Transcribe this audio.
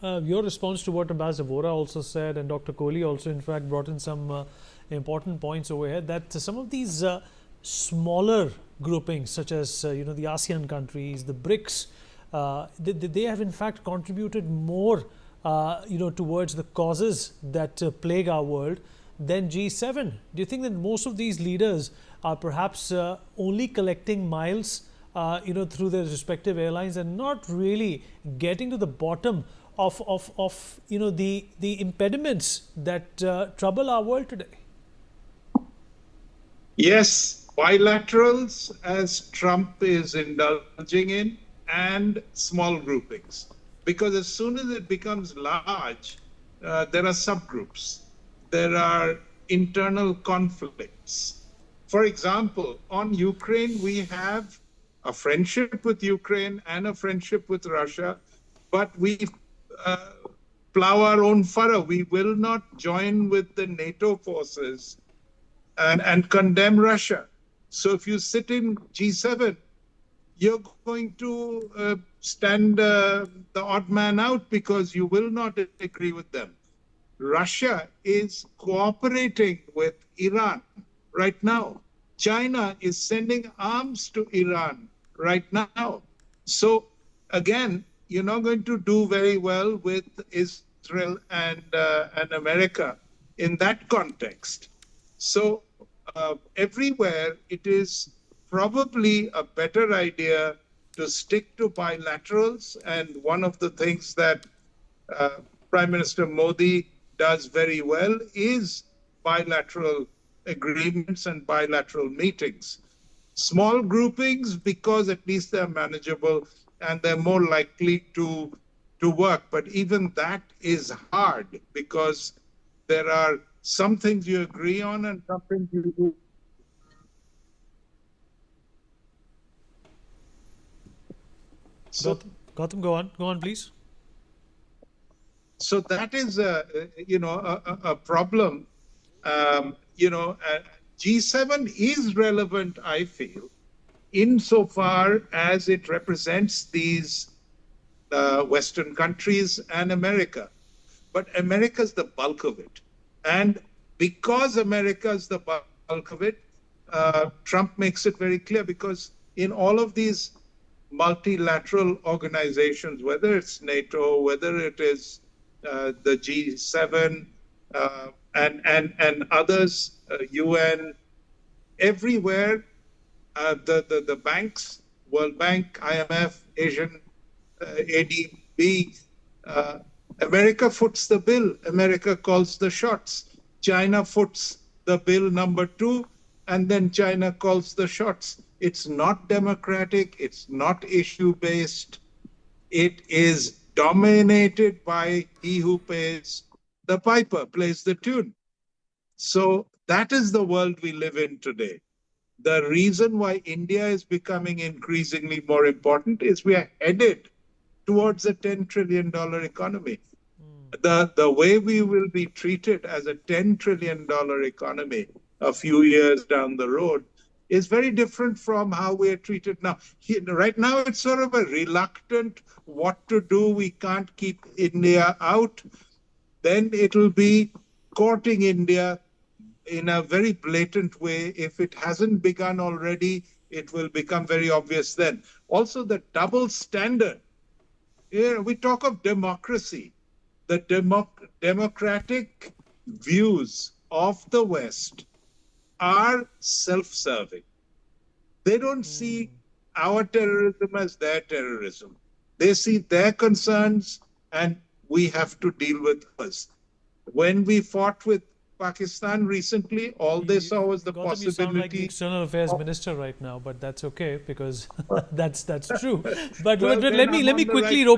Your response to what Ambassador Vora also said, and Dr. Kohli also, in fact, brought in some important points over here, that some of these smaller groupings, such as the ASEAN countries, the BRICS, they have in fact contributed more towards the causes that plague our world than G7. Do you think that most of these leaders are perhaps only collecting miles through their respective airlines and not really getting to the bottom of the impediments that trouble our world today? Yes, bilaterals, as Trump is indulging in, and small groupings. Because as soon as it becomes large, there are subgroups. There are internal conflicts. For example, on Ukraine, we have a friendship with Ukraine and a friendship with Russia, but we plow our own furrow. We will not join with the NATO forces and condemn Russia. So if you sit in G7, you're going to stand the odd man out because you will not agree with them. Russia is cooperating with Iran right now. China is sending arms to Iran right now. So again, you're not going to do very well with Israel and America in that context. So everywhere it is probably a better idea to stick to bilaterals. And one of the things that Prime Minister Modi does very well is bilateral agreements and bilateral meetings. Small groupings, because at least they're manageable and they're more likely to work. But even that is hard because there are some things you agree on and some things you do. So, Gautam, go on, please. So that is a problem. G7 is relevant, I feel, insofar as it represents these Western countries and America. But America's the bulk of it. And because America's the bulk of it, Trump makes it very clear, because in all of these multilateral organizations, whether it's NATO, whether it is the G7 and others, UN, everywhere, the banks, World Bank, IMF, Asian, ADB, America foots the bill. America calls the shots. China foots the bill number 2, and then China calls the shots. It's not democratic. It's not issue-based. It is dominated by he who pays the piper, plays the tune. So that is the world we live in today. The reason why India is becoming increasingly more important is we are headed towards a $10 trillion economy. The way we will be treated as a $10 trillion economy a few years down the road is very different from how we are treated now. Right now, it's sort of a reluctant what to do. We can't keep India out. Then it'll be courting India in a very blatant way. If it hasn't begun already, it will become very obvious then. Also, the double standard. We talk of democracy. The democratic views of the West are self-serving. They don't see our terrorism as their terrorism. They see their concerns, and we have to deal with us. When we fought with Pakistan recently, all they saw was the Gautam, possibility. you sound like the External Affairs Minister right now, but that's okay because that's true. But Well, let me quickly